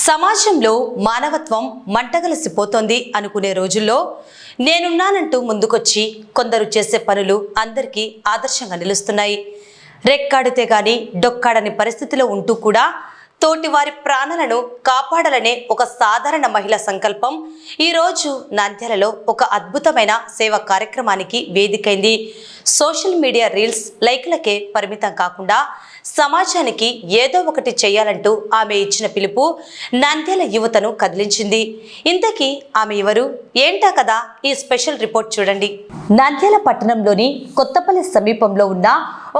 సమాజంలో మానవత్వం మంటగలిసిపోతోంది అనుకునే రోజుల్లో నేనున్నానంటూ ముందుకొచ్చి కొందరు చేసే పనులు అందరికీ ఆదర్శంగా నిలుస్తున్నాయి. రెక్కాడితే గాని డొక్కాడని పరిస్థితిలో ఉంటూ కూడా తోటి వారి ప్రాణాలను కాపాడాలనే ఒక సాధారణ మహిళ సంకల్పం ఈరోజు నంద్యాలలో ఒక అద్భుతమైన సేవా కార్యక్రమానికి వేదికైంది. సోషల్ మీడియా రీల్స్ లైక్లకే పరిమితం కాకుండా సమాజానికి ఏదో ఒకటి చేయాలంటూ ఆమె ఇచ్చిన పిలుపు నంద్యాల యువతను కదిలించింది. ఇంతకీ ఆమె ఎవరు ఏంటా కదా ఈ స్పెషల్ రిపోర్ట్ చూడండి. నంద్యాల పట్టణంలోని కొత్తపల్లి సమీపంలో ఉన్న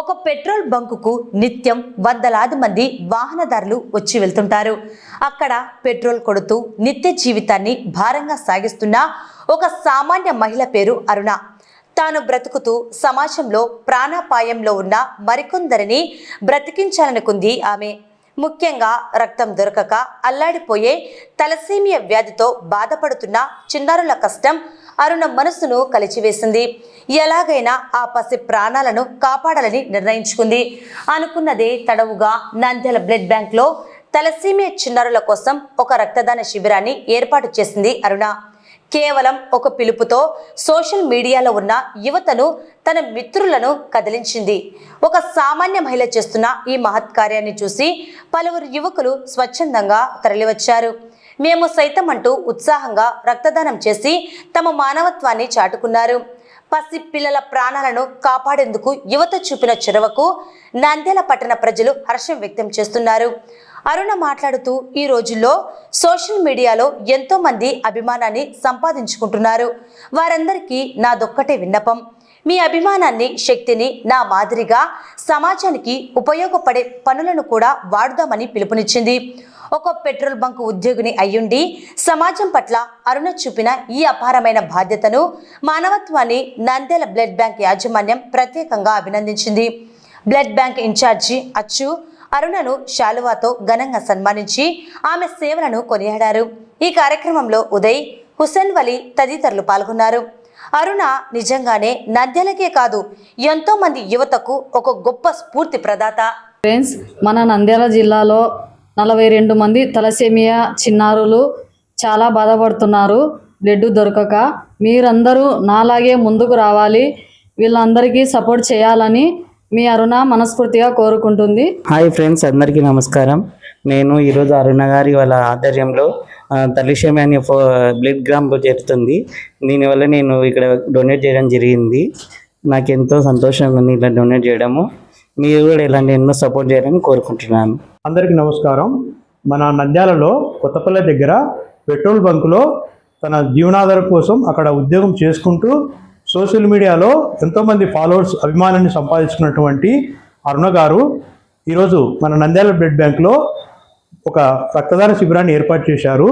ఒక పెట్రోల్ బంకుకు నిత్యం వందలాది మంది వాహనదారులు వచ్చి వెళ్తుంటారు. అక్కడ పెట్రోల్ కొడుతూ నిత్య జీవితాన్ని భారంగా సాగిస్తున్న ఒక సామాన్య మహిళ పేరు అరుణ. తాను బ్రతుకుతూ సమాజంలో ప్రాణాపాయంలో ఉన్న మరికొందరిని బ్రతికించాలనుకుంది ఆమె. ముఖ్యంగా రక్తం దొరకక అల్లాడిపోయే తలసేమియా వ్యాధితో బాధపడుతున్న చిన్నారుల కష్టం అరుణ మనసును కలిచివేసింది. ఎలాగైనా ఆ పసి ప్రాణాలను కాపాడాలని నిర్ణయించుకుంది. అనుకున్నదే తడవుగా నంద్యాల బ్లడ్ బ్యాంక్లో తలసేమియా చిన్నారుల కోసం ఒక రక్తదాన శిబిరాన్ని ఏర్పాటు చేసింది అరుణ. కేవలం ఒక పిలుపుతో సోషల్ మీడియాలో ఉన్న యువతను తన మిత్రులను కదిలించింది. ఒక సామాన్య మహిళ చేస్తున్న ఈ మహత్ కార్యాన్ని చూసి పలువురు యువకులు స్వచ్ఛందంగా తరలివచ్చారు. మేము సైతం అంటూ ఉత్సాహంగా రక్తదానం చేసి తమ మానవత్వాన్ని చాటుకున్నారు. పసి పిల్లల ప్రాణాలను కాపాడేందుకు యువత చూపిన చొరవకు నంద్యాల పట్టణ ప్రజలు హర్షం వ్యక్తం చేస్తున్నారు. అరుణ మాట్లాడుతూ ఈ రోజుల్లో సోషల్ మీడియాలో ఎంతో మంది అభిమానాన్ని సంపాదించుకుంటున్నారు. వారందరికీ నాదొక్కటే విన్నపం, మీ అభిమానాన్ని శక్తిని నా మాదిరిగా సమాజానికి ఉపయోగపడే పనులను కూడా వాడుదామని పిలుపునిచ్చింది. ఒక పెట్రోల్ బంక్ ఉద్యోగిని అయ్యుండి సమాజం పట్ల అరుణ చూపిన ఈ అపారమైన బాధ్యతను మానవత్వాన్ని నంద్యాల బ్లడ్ బ్యాంక్ యాజమాన్యం ప్రత్యేకంగా అభినందించింది. బ్లడ్ బ్యాంక్ ఇన్ఛార్జి అచ్చు అరుణను శాలువాతో ఘనంగా సన్మానించి ఆమె సేవలను కొనియాడారు. ఈ కార్యక్రమంలో ఉదయ్, హుసేన్ వలి తదితరులు పాల్గొన్నారు. అరుణ నిజంగానే నంద్యాలకే కాదు ఎంతో మంది యువతకు ఒక గొప్ప స్ఫూర్తి ప్రదాత. ఫ్రెండ్స్, మన నంద్యాల జిల్లాలో 42 మంది తలసేమియా చిన్నారులు చాలా బాధపడుతున్నారు బ్లడ్ దొరకక. మీరందరూ నాలాగే ముందుకు రావాలి, వీళ్ళందరికీ సపోర్ట్ చేయాలని మీ అరుణ మనస్ఫూర్తిగా కోరుకుంటుంది. హాయ్ ఫ్రెండ్స్, అందరికీ నమస్కారం. నేను ఈరోజు అరుణ గారి వాళ్ళ ఆధ్వర్యంలో తలసేమియా అనే బ్లడ్ క్యాంప్ జరుగుతుంది. దీనివల్ల నేను ఇక్కడ డొనేట్ చేయడం జరిగింది. నాకు ఎంతో సంతోషంగా ఉంది ఇలా డొనేట్ చేయడము. మీరు కూడా ఇలాంటి ఎన్నో సపోర్ట్ చేయాలని కోరుకుంటున్నాను. అందరికీ నమస్కారం. మన నంద్యాలలో కొత్తపల్లి దగ్గర పెట్రోల్ బంకులో తన జీవనాధారం కోసం అక్కడ ఉద్యోగం చేసుకుంటూ సోషల్ మీడియాలో ఎంతోమంది ఫాలోవర్స్ అభిమానాన్ని సంపాదించుకున్నటువంటి అరుణ గారు ఈరోజు మన నంద్యాల బ్లడ్ బ్యాంక్లో ఒక రక్తదాన శిబిరాన్ని ఏర్పాటు చేశారు.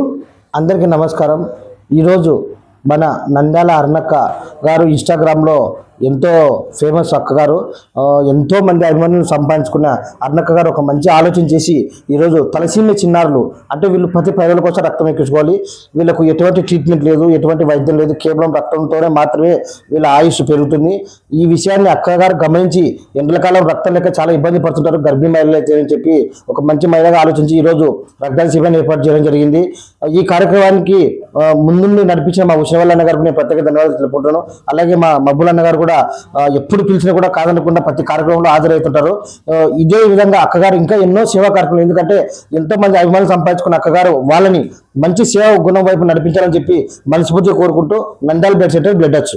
అందరికీ నమస్కారం. ఈరోజు మన నంద్యాల అరుణక్క గారు ఇన్స్టాగ్రామ్లో ఎంతో ఫేమస్ అక్కగారు, ఎంతోమంది అభిమానులను సంపాదించుకున్న అరుణక్క గారు ఒక మంచి ఆలోచన చేసి ఈరోజు తలసేమియా చిన్నారులు అంటే వీళ్ళు ప్రతి ప్రజల కోసం రక్తం ఎక్కించుకోవాలి, వీళ్ళకు ఎటువంటి ట్రీట్మెంట్ లేదు, ఎటువంటి వైద్యం లేదు, కేవలం రక్తంతోనే మాత్రమే వీళ్ళ ఆయుష్ పెరుగుతుంది. ఈ విషయాన్ని అక్కగారు గమనించి ఎండలకాలం రక్తం లేక చాలా ఇబ్బంది పడుతుంటారు గర్భిణీ మహిళలు అయితే అని చెప్పి ఒక మంచి మహిళగా ఆలోచించి ఈరోజు రక్తదాన శిబిరాన్ని ఏర్పాటు చేయడం జరిగింది. ఈ కార్యక్రమానికి ముందుండి నడిపించిన మా ఉషవల్ అన్న గారికి నేను ప్రత్యేక ధన్యవాదాలు తెలుపుకుంటాను. అలాగే మా మబ్బుల్ అన్న గారు కూడా ఎప్పుడు పిలిచినా కూడా కాదనకుండా ప్రతి కార్యక్రమంలో హాజరవుతుంటారు. ఇదే విధంగా అక్కగారు ఇంకా ఎన్నో సేవా కార్యక్రమాలు, ఎందుకంటే ఎంతో మంది అభిమానులు సంపాదించుకున్న అక్కగారు వాళ్ళని మంచి సేవా గుణం వైపు నడిపించాలని చెప్పి మనస్ఫూర్తిగా కోరుకుంటూ నంద్యాల బ్లడ్ సెంటర్ బ్లడ్ వచ్చు.